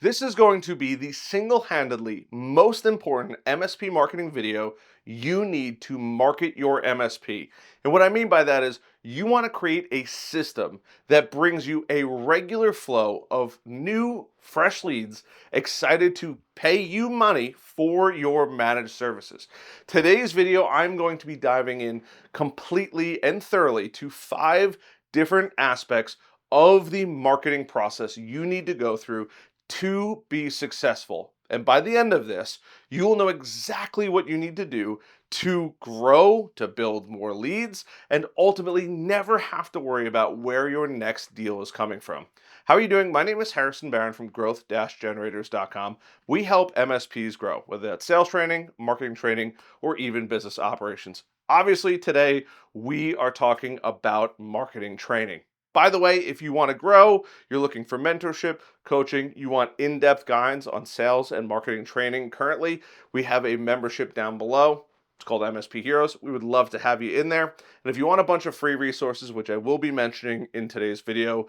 This is going to be the single-handedly most important MSP marketing video you need to market your MSP. And what I mean by that is you want to create a system that brings you a regular flow of new, fresh leads excited to pay you money for your managed services. Today's video, I'm going to be diving in completely and thoroughly to 5 different aspects of the marketing process you need to go through to be successful. And by the end of this, you will know exactly what you need to do to grow, to build more leads, and ultimately never have to worry about where your next deal is coming from. How are you doing? My name is Harrison Barron from growth-generators.com. We help MSPs grow, whether that's sales training, marketing training, or even business operations. Obviously, today we are talking about marketing training. By the way, if you want to grow, you're looking for mentorship, coaching, you want in-depth guides on sales and marketing training currently, we have a membership down below. It's called MSP Heroes. We would love to have you in there. And if you want a bunch of free resources, which I will be mentioning in today's video,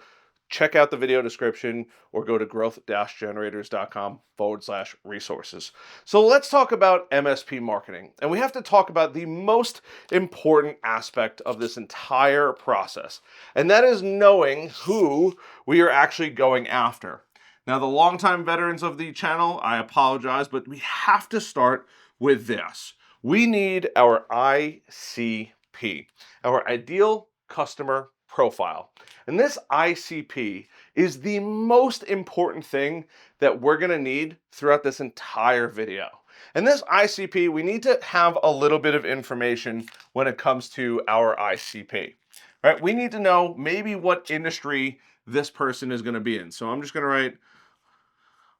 check out the video description or go to growth-generators.com/resources. So let's talk about MSP marketing. And we have to talk about the most important aspect of this entire process. And that is knowing who we are actually going after. Now, the longtime veterans of the channel, I apologize, but we have to start with this. We need our ICP, our ideal customer profile. And this ICP is the most important thing that we're going to need throughout this entire video. And this ICP, we need to have a little bit of information when it comes to our ICP, right? We need to know maybe what industry this person is going to be in. So I'm just going to write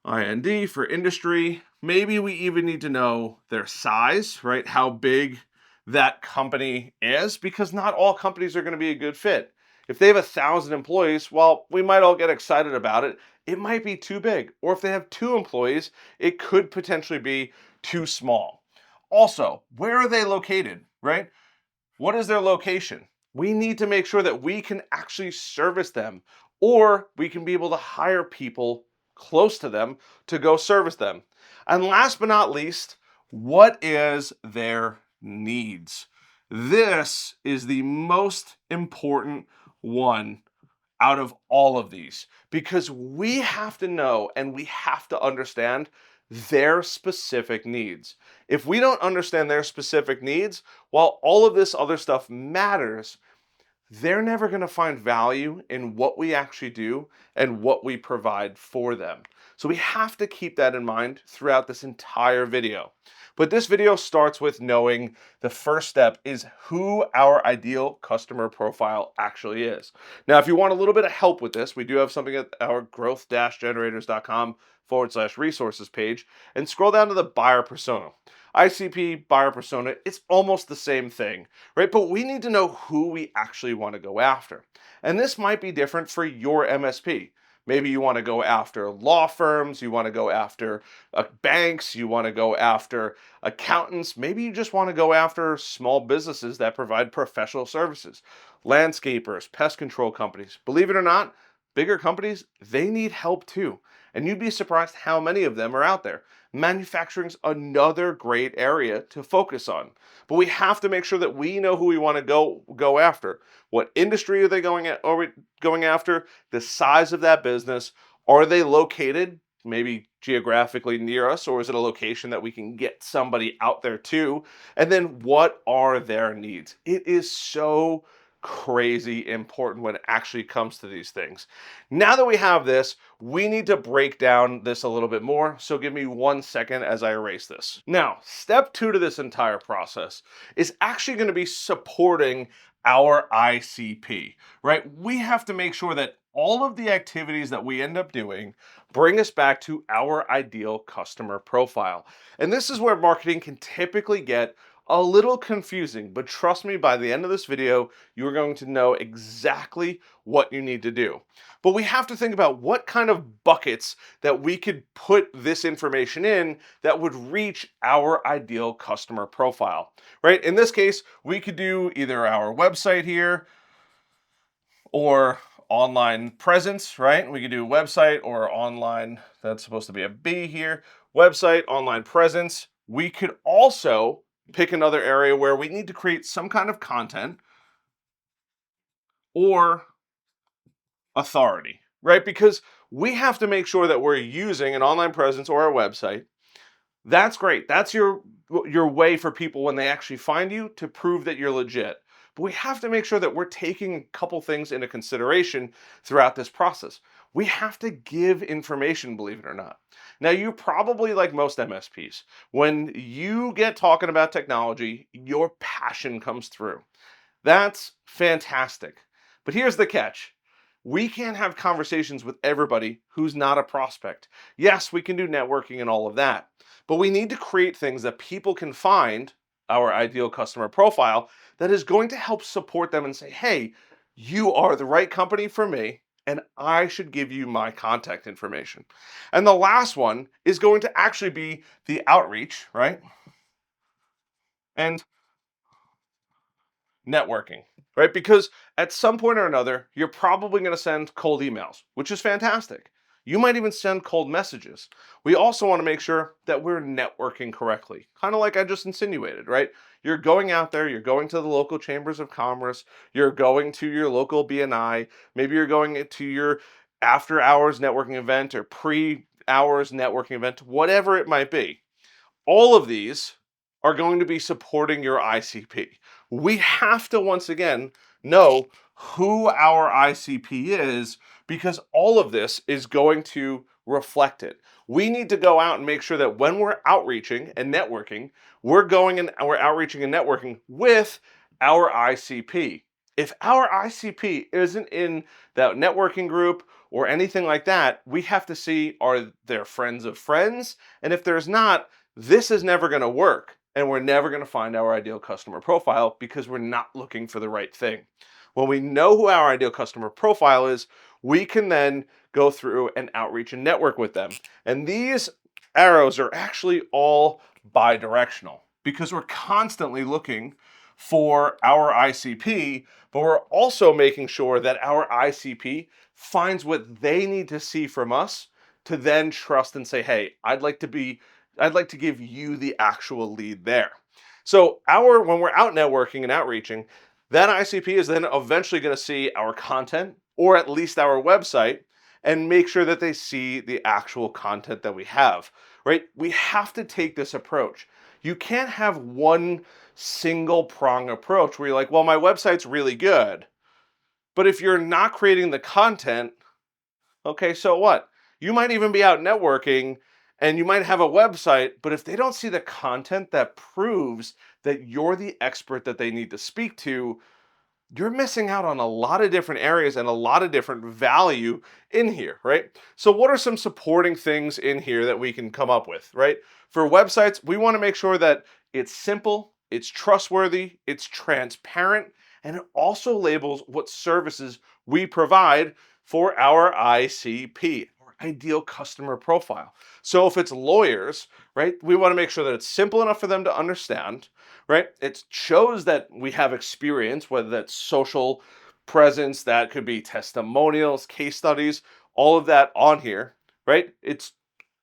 IND for industry. Maybe we even need to know their size, right? How big that company is, because not all companies are going to be a good fit. If they have 1,000 employees, well, we might all get excited about it. It might be too big. Or if they have 2 employees, it could potentially be too small. Also, where are they located, right? What is their location? We need to make sure that we can actually service them, or we can be able to hire people close to them to go service them. And last but not least, what is their needs? This is the most important one out of all of these, because we have to know and we have to understand their specific needs. If we don't understand their specific needs, while all of this other stuff matters, they're never going to find value in what we actually do and what we provide for them. So we have to keep that in mind throughout this entire video. But this video starts with knowing the first step is who our ideal customer profile actually is. Now, if you want a little bit of help with this, we do have something at our growth-generators.com/resources page, and scroll down to the buyer persona. ICP, buyer persona, it's almost the same thing, right? But we need to know who we actually want to go after. And this might be different for your MSP. Maybe you want to go after law firms, you want to go after banks, you want to go after accountants. Maybe you just want to go after small businesses that provide professional services, landscapers, pest control companies. Believe it or not, bigger companies, they need help too. And you'd be surprised how many of them are out there. Manufacturing's another great area to focus on. But we have to make sure that we know who we want to go after. What industry are they going after? The size of that business. Are they located maybe geographically near us, or is it a location that we can get somebody out there to? And then what are their needs? It is so crazy important when it actually comes to these things. Now that we have this, we need to break down this a little bit more. So give me 1 second as I erase this. Now, step 2 to this entire process is actually going to be supporting our ICP, right? We have to make sure that all of the activities that we end up doing bring us back to our ideal customer profile. And this is where marketing can typically get a little confusing, but trust me, by the end of this video, you're going to know exactly what you need to do. But we have to think about what kind of buckets that we could put this information in that would reach our ideal customer profile, right? In this case, we could do either our website here or online presence, right? We could do website or online. That's supposed to be a B here. Website, online presence. We could also pick another area where we need to create some kind of content or authority, right? Because we have to make sure that we're using an online presence or a website. That's great. That's your way for people when they actually find you to prove that you're legit. But we have to make sure that we're taking a couple things into consideration throughout this process. We have to give information, believe it or not. Now, you probably, like most MSPs, when you get talking about technology, your passion comes through. That's fantastic. But here's the catch. We can't have conversations with everybody who's not a prospect. Yes, we can do networking and all of that, but we need to create things that people can find our ideal customer profile that is going to help support them and say, hey, you are the right company for me, and I should give you my contact information. And the last one is going to actually be the outreach, right? And networking, right? Because at some point or another, you're probably going to send cold emails, which is fantastic. You might even send cold messages. We also want to make sure that we're networking correctly, kind of like I just insinuated, right? You're going out there, you're going to the local chambers of commerce, you're going to your local BNI, maybe you're going to your after hours networking event or pre hours networking event, whatever it might be. All of these are going to be supporting your ICP. We have to once again know who our ICP is because all of this is going to reflect it. We need to go out and make sure that when we're outreaching and networking, we're going and we're outreaching and networking with our ICP. If our ICP isn't in that networking group or anything like that, we have to see, are there friends of friends? And if there's not, this is never going to work, and we're never going to find our ideal customer profile because we're not looking for the right thing. When we know who our ideal customer profile is, we can then go through and outreach and network with them. And these arrows are actually all bi-directional because we're constantly looking for our ICP, but we're also making sure that our ICP finds what they need to see from us to then trust and say, hey, I'd like to give you the actual lead there. So when we're out networking and outreaching, that ICP is then eventually going to see our content or at least our website and make sure that they see the actual content that we have, right? We have to take this approach. You can't have one single prong approach where you're like, well, my website's really good. But if you're not creating the content, okay, so what? You might even be out networking and you might have a website, but if they don't see the content that proves that you're the expert that they need to speak to, you're missing out on a lot of different areas and a lot of different value in here, right? So what are some supporting things in here that we can come up with, right? For websites, we want to make sure that it's simple, it's trustworthy, it's transparent, and it also labels what services we provide for our ICP, or ideal customer profile. So if it's lawyers, right, we want to make sure that it's simple enough for them to understand, right? It shows that we have experience, whether that's social presence, that could be testimonials, case studies, all of that on here, right? It's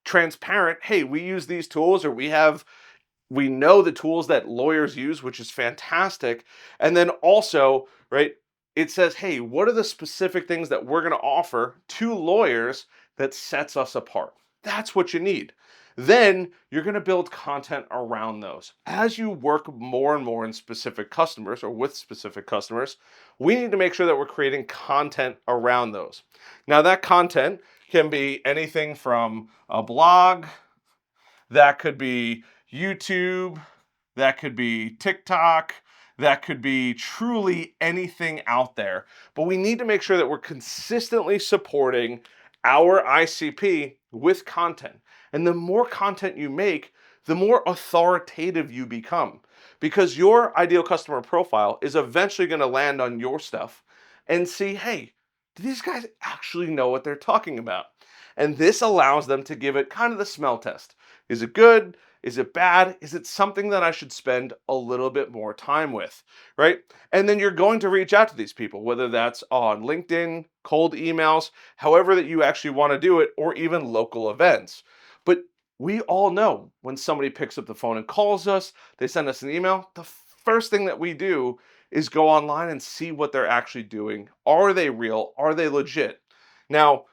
transparent. Hey, we use these tools, or we know the tools that lawyers use, which is fantastic. And then also, right, it says, hey, what are the specific things that we're going to offer to lawyers that sets us apart? That's what you need. Then you're going to build content around those. As you work more and more in specific customers or with specific customers, we need to make sure that we're creating content around those. Now, that content can be anything from a blog, that could be YouTube, that could be TikTok, that could be truly anything out there. But we need to make sure that we're consistently supporting our ICP with content. And the more content you make, the more authoritative you become. Because your ideal customer profile is eventually going to land on your stuff and see, hey, do these guys actually know what they're talking about? And this allows them to give it kind of the smell test. Is it good? Is it bad? Is it something that I should spend a little bit more time with, right? And then you're going to reach out to these people, whether that's on LinkedIn, cold emails, however that you actually want to do it, or even local events. But we all know when somebody picks up the phone and calls us, they send us an email, the first thing that we do is go online and see what they're actually doing. Are they real? Are they legit? Now,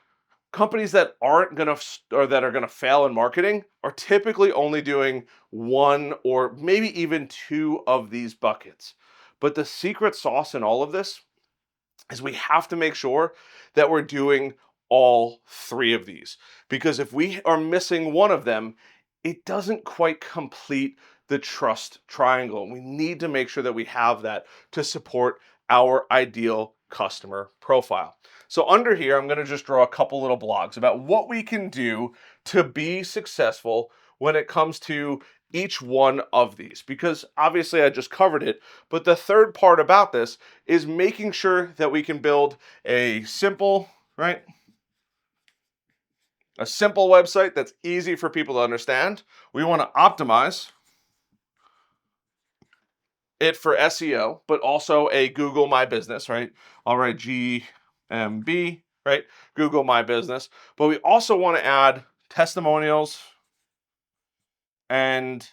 companies that aren't going to or that are going to fail in marketing are typically only doing one or maybe even two of these buckets. But the secret sauce in all of this is we have to make sure that we're doing all three of these. Because if we are missing one of them, it doesn't quite complete the trust triangle. We need to make sure that we have that to support our ideal customer profile. So under here, I'm going to just draw a couple little blogs about what we can do to be successful when it comes to each one of these, because obviously I just covered it. But the third part about this is making sure that we can build a simple, right? A simple website that's easy for people to understand. We want to optimize it for SEO, but also a Google My Business, right? All right, GMB, right? Google My Business. But we also want to add testimonials and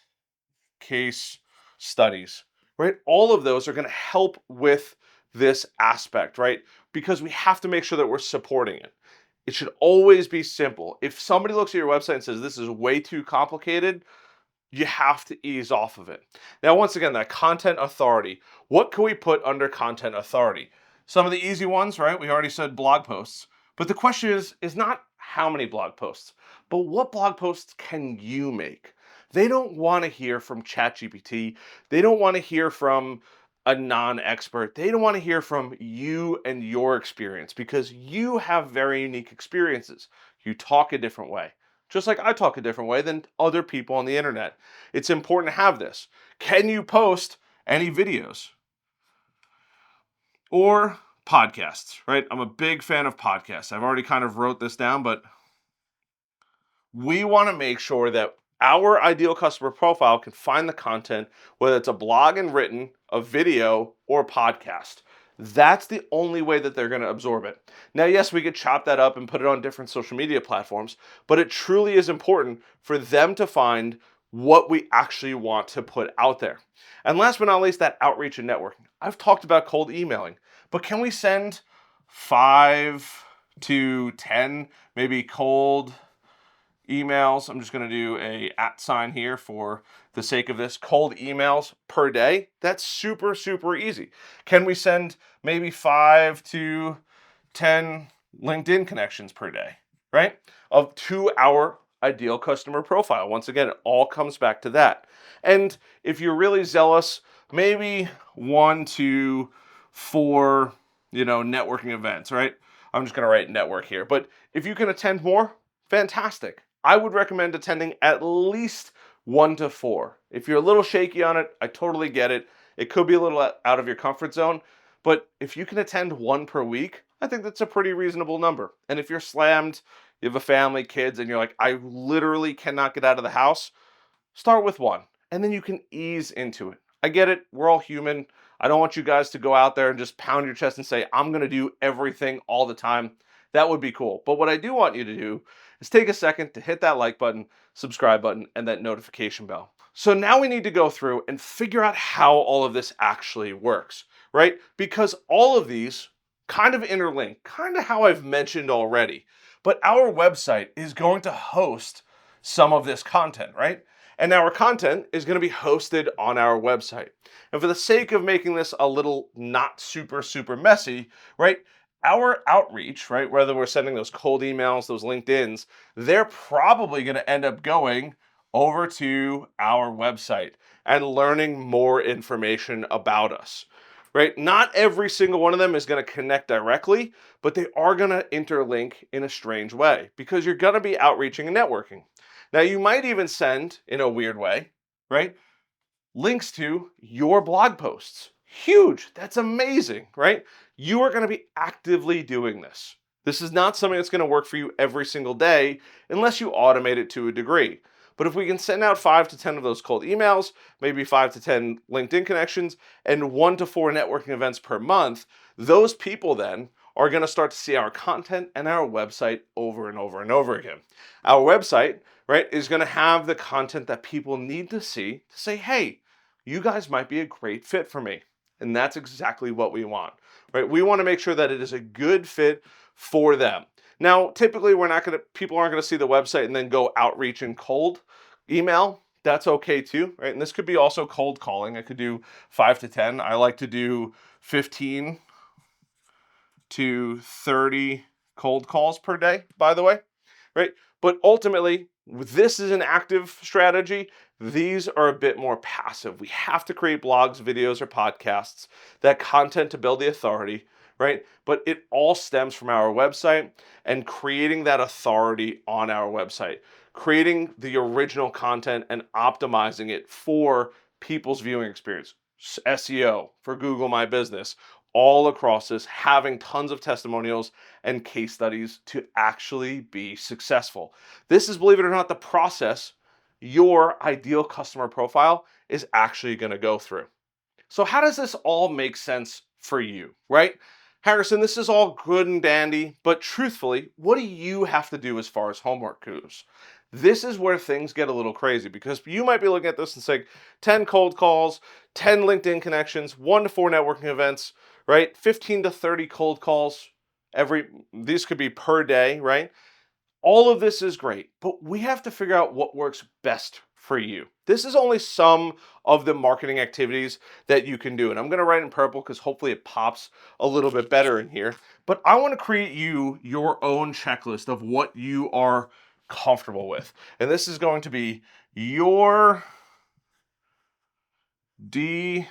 case studies, right? All of those are going to help with this aspect, right? Because we have to make sure that we're supporting it. It should always be simple. If somebody looks at your website and says this is way too complicated, you have to ease off of it. Now, once again, that content authority. What can we put under content authority? Some of the easy ones, right? We already said blog posts. But the question is not how many blog posts, but what blog posts can you make? They don't want to hear from ChatGPT. They don't want to hear from a non-expert. They don't want to hear from you and your experience because you have very unique experiences. You talk a different way. Just like I talk a different way than other people on the internet. It's important to have this. Can you post any videos? Or podcasts, right? I'm a big fan of podcasts. I've already kind of wrote this down, but we want to make sure that our ideal customer profile can find the content, whether it's a blog and written, a video, or podcast. That's the only way that they're going to absorb it. Now, yes, we could chop that up and put it on different social media platforms, but it truly is important for them to find what we actually want to put out there. And last but not least, that outreach and networking. I've talked about cold emailing, but can we send 5 to 10 maybe cold emails? I'm just going to do a @ here for the sake of this. Cold emails per day. That's super, super easy. Can we send maybe 5 to 10 LinkedIn connections per day, right? To our ideal customer profile. Once again, it all comes back to that. And if you're really zealous, maybe 1 to 4, networking events, right? I'm just going to write network here. But if you can attend more, fantastic. I would recommend attending at least 1 to 4. If you're a little shaky on it, I totally get it. It could be a little out of your comfort zone, but if you can attend 1 per week, I think that's a pretty reasonable number. And if you're slammed, you have a family, kids, and you're like, I literally cannot get out of the house, start with 1, and then you can ease into it. I get it. We're all human. I don't want you guys to go out there and just pound your chest and say, I'm going to do everything all the time. That would be cool. But what I do want you to do is take a second to hit that like button, subscribe button, and that notification bell. So now we need to go through and figure out how all of this actually works, right? Because all of these kind of interlink, kind of how I've mentioned already. But our website is going to host some of this content, right? And our content is going to be hosted on our website. And for the sake of making this a little not super, super messy, right? Our outreach, right? Whether we're sending those cold emails, those LinkedIns, they're probably going to end up going over to our website and learning more information about us, right? Not every single one of them is going to connect directly, but they are going to interlink in a strange way because you're going to be outreaching and networking. Now, you might even send, in a weird way, right, links to your blog posts. Huge. That's amazing, right? You are going to be actively doing this. This is not something that's going to work for you every single day unless you automate it to a degree. But if we can send out 5 to 10 of those cold emails, maybe 5 to 10 LinkedIn connections, and 1 to 4 networking events per month, those people then are going to start to see our content and our website over and over and over again. Our website, right, is going to have the content that people need to see to say, hey, you guys might be a great fit for me. And that's exactly what we want, right? We want to make sure that it is a good fit for them. Now, typically people aren't going to see the website and then go outreach and cold email. That's okay too, right? And this could be also cold calling. I could do 5 to 10. I like to do 15 to 30 cold calls per day, by the way, right? But ultimately, this is an active strategy. These are a bit more passive. We have to create blogs, videos, or podcasts, that content to build the authority, right? But it all stems from our website and creating that authority on our website, creating the original content and optimizing it for people's viewing experience. SEO for Google My Business, all across this, having tons of testimonials and case studies to actually be successful. This is, believe it or not, the process your ideal customer profile is actually going to go through. So how does this all make sense for you, right? Harrison, this is all good and dandy, but truthfully, what do you have to do as far as homework goes? This is where things get a little crazy, because you might be looking at this and saying 10 cold calls, 10 LinkedIn connections, 1 to 4 networking events, right? 15 to 30 cold calls these could be per day, right? All of this is great, but we have to figure out what works best for you. This is only some of the marketing activities that you can do. And I'm going to write in purple because hopefully it pops a little bit better in here. But I want to create you your own checklist of what you are comfortable with. And this is going to be your DIY,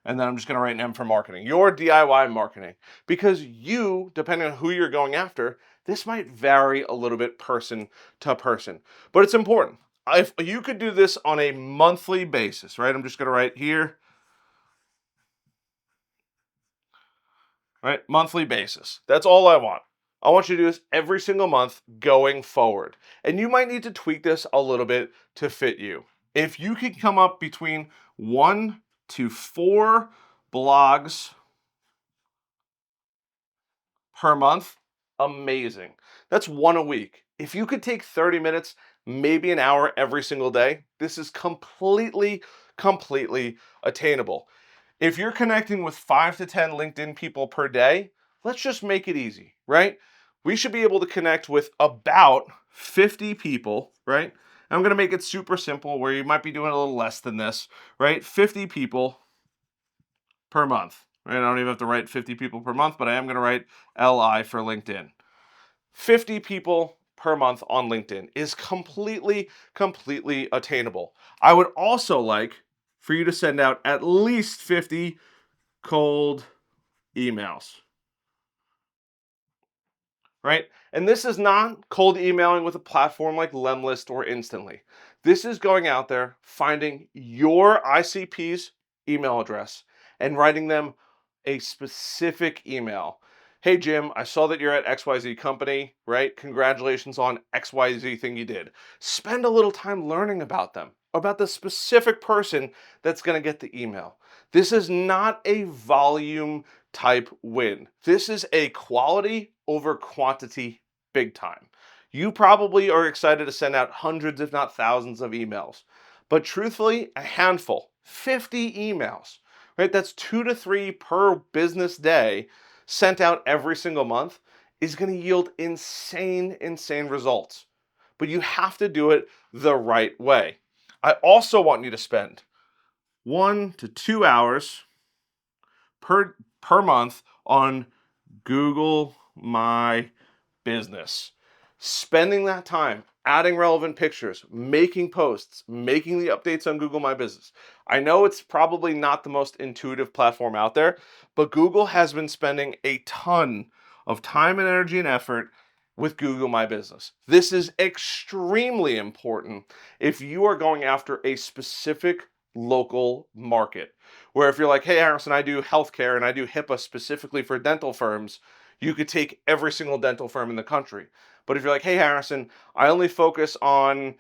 and then I'm just going to write an M for marketing. Your DIY marketing. Because you, depending on who you're going after, this might vary a little bit person to person. But it's important. If you could do this on a monthly basis, right? I'm just going to write here, right? Monthly basis. That's all I want. I want you to do this every single month going forward. And you might need to tweak this a little bit to fit you. If you could come up between 1 to 4 blogs per month, amazing. That's 1 a week. If you could take 30 minutes, maybe an hour every single day, this is completely attainable. If you're connecting with 5 to 10 LinkedIn people per day, let's just make it easy, right? We should be able to connect with about 50 people, right? I'm going to make it super simple where you might be doing a little less than this, right? 50 people per month, right? I don't even have to write 50 people per month, but I am going to write LI for LinkedIn. 50 people per month on LinkedIn is completely attainable. I would also like for you to send out at least 50 cold emails, right? And this is not cold emailing with a platform like Lemlist or Instantly. This is going out there, finding your ICP's email address and writing them a specific email. Hey, Jim, I saw that you're at XYZ company, right? Congratulations on XYZ thing you did. Spend a little time learning about them, about the specific person that's going to get the email. This is not a volume type win. This is a quality over quantity big time. You probably are excited to send out hundreds, if not thousands of emails. But truthfully, a handful, 50 emails, right? That's 2 to 3 per business day sent out every single month is going to yield insane results. But you have to do it the right way. I also want you to spend 1 to 2 hours per month on Google My Business. Spending that time adding relevant pictures, making posts, making the updates on Google My Business. I know it's probably not the most intuitive platform out there, but Google has been spending a ton of time and energy and effort with Google My Business. This is extremely important if you are going after a specific local market. Where if you're like, hey, Harrison, I do healthcare and I do HIPAA specifically for dental firms, you could take every single dental firm in the country. But if you're like, hey, Harrison, I only focus on,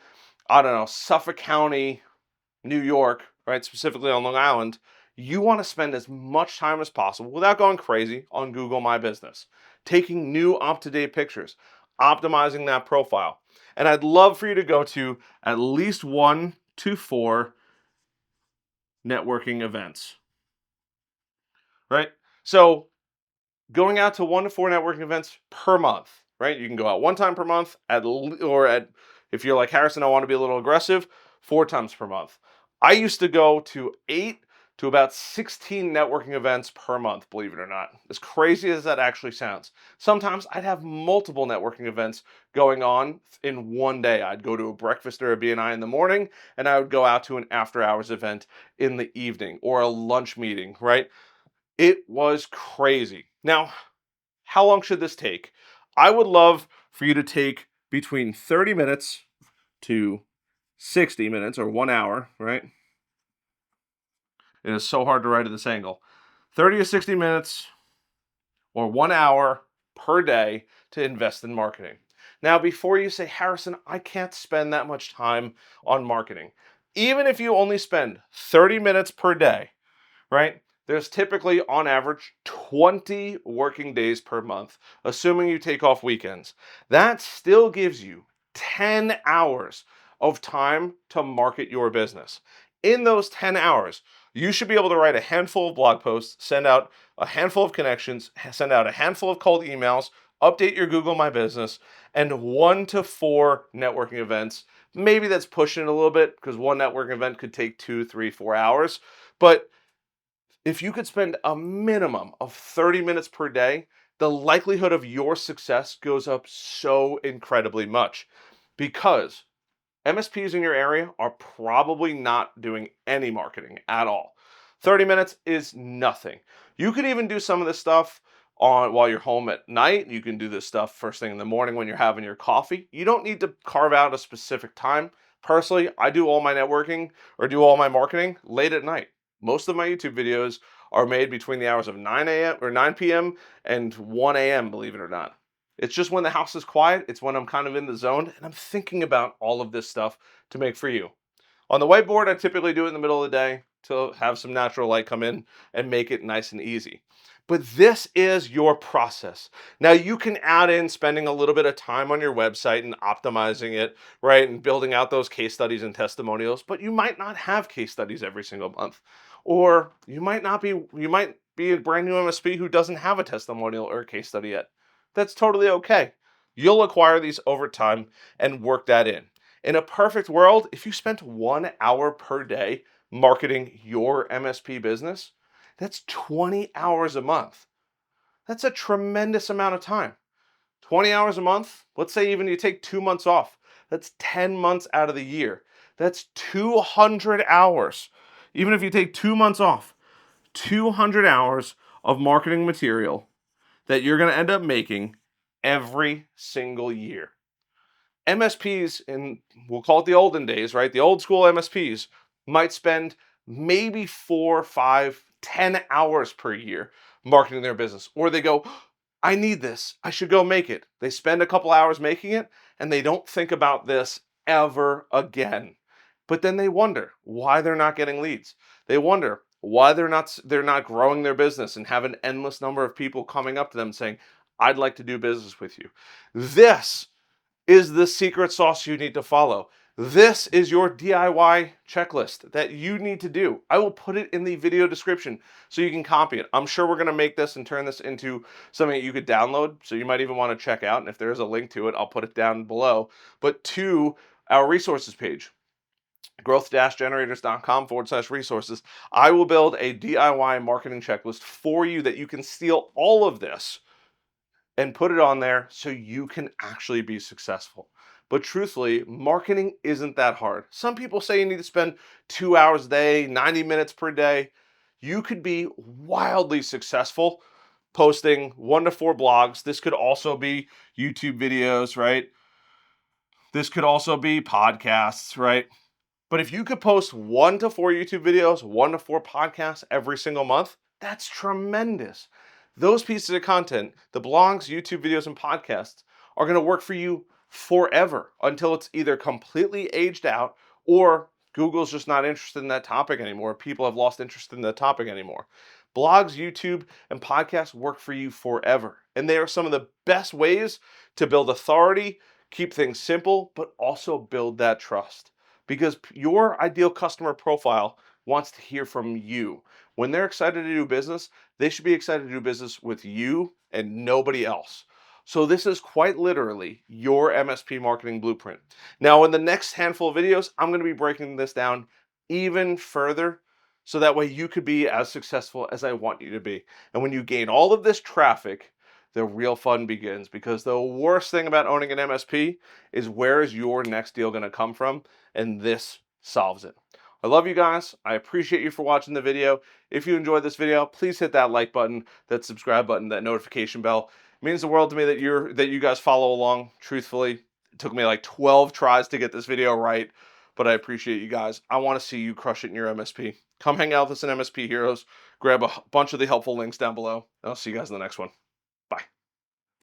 I don't know, Suffolk County, New York, right, specifically on Long Island, you want to spend as much time as possible without going crazy on Google My Business, taking new up-to-date pictures, optimizing that profile. And I'd love for you to go to at least 1 to 4 networking events, right? So going out to 1 to 4 networking events per month, right? You can go out one time per month if you're like Harrison, I want to be a little aggressive, 4 times per month. I used to go to 8 to about 16 networking events per month, believe it or not. As crazy as that actually sounds. Sometimes I'd have multiple networking events going on in one day. I'd go to a breakfast or a BNI in the morning, and I would go out to an after hours event in the evening or a lunch meeting, right? It was crazy. Now, how long should this take? I would love for you to take between 30 minutes to 60 minutes or 1 hour, right? It is so hard to write at this angle. 30 to 60 minutes or 1 hour per day to invest in marketing. Now, before you say, Harrison, I can't spend that much time on marketing. Even if you only spend 30 minutes per day, right? There's typically, on average, 20 working days per month, assuming you take off weekends. That still gives you 10 hours of time to market your business. In those 10 hours, you should be able to write a handful of blog posts, send out a handful of connections, send out a handful of cold emails, update your Google My Business, and 1 to 4 networking events. Maybe that's pushing it a little bit because one networking event could take 2, 3, 4 hours. But if you could spend a minimum of 30 minutes per day, the likelihood of your success goes up so incredibly much because MSPs in your area are probably not doing any marketing at all. 30 minutes is nothing. You could even do some of this stuff while you're home at night. You can do this stuff first thing in the morning when you're having your coffee. You don't need to carve out a specific time. Personally, I do all my networking or do all my marketing late at night. Most of my YouTube videos are made between the hours of 9 a.m. or 9 p.m. and 1 a.m., believe it or not. It's just when the house is quiet, it's when I'm kind of in the zone and I'm thinking about all of this stuff to make for you. On the whiteboard, I typically do it in the middle of the day to have some natural light come in and make it nice and easy. But this is your process. Now you can add in spending a little bit of time on your website and optimizing it, right? And building out those case studies and testimonials, but you might not have case studies every single month. Or you might be a brand new MSP who doesn't have a testimonial or a case study yet. That's totally okay. You'll acquire these over time and work that in. In a perfect world, if you spent 1 hour per day marketing your MSP business, that's 20 hours a month. That's a tremendous amount of time. 20 hours a month, let's say even you take 2 months off. That's 10 months out of the year. That's 200 hours. Even if you take 2 months off, 200 hours of marketing material that you're going to end up making every single year. MSPs, we'll call it the olden days, right? The old school MSPs might spend maybe 4, 5, 10 hours per year marketing their business. Or they go, I need this. I should go make it. They spend a couple hours making it and they don't think about this ever again. But then they wonder why they're not getting leads. They wonder why they're not growing their business and have an endless number of people coming up to them saying, I'd like to do business with you. This is the secret sauce you need to follow. This is your DIY checklist that you need to do. I will put it in the video description so you can copy it. I'm sure we're going to make this and turn this into something that you could download, so you might even want to check out. And if there's a link to it, I'll put it down below. But to our resources page, growth-generators.com/resources, I will build a DIY marketing checklist for you that you can steal all of this and put it on there so you can actually be successful. But truthfully, marketing isn't that hard. Some people say you need to spend 2 hours a day, 90 minutes per day. You could be wildly successful posting 1 to 4 blogs. This could also be YouTube videos, right? This could also be podcasts, right? But if you could post 1 to 4 YouTube videos, 1 to 4 podcasts every single month, that's tremendous. Those pieces of content, the blogs, YouTube videos, and podcasts, are going to work for you forever until it's either completely aged out or Google's just not interested in that topic anymore. People have lost interest in the topic anymore. Blogs, YouTube, and podcasts work for you forever. And they are some of the best ways to build authority, keep things simple, but also build that trust. Because your ideal customer profile wants to hear from you. When they're excited to do business, they should be excited to do business with you and nobody else. So this is quite literally your MSP marketing blueprint. Now, in the next handful of videos, I'm going to be breaking this down even further so that way you could be as successful as I want you to be. And when you gain all of this traffic, the real fun begins, because the worst thing about owning an MSP is where is your next deal going to come from? And this solves it. I love you guys. I appreciate you for watching the video. If you enjoyed this video, please hit that like button, that subscribe button, that notification bell. It means the world to me that you guys follow along. Truthfully, it took me like 12 tries to get this video right, but I appreciate you guys. I want to see you crush it in your MSP. Come hang out with us in MSP Heroes. Grab a bunch of the helpful links down below. I'll see you guys in the next one.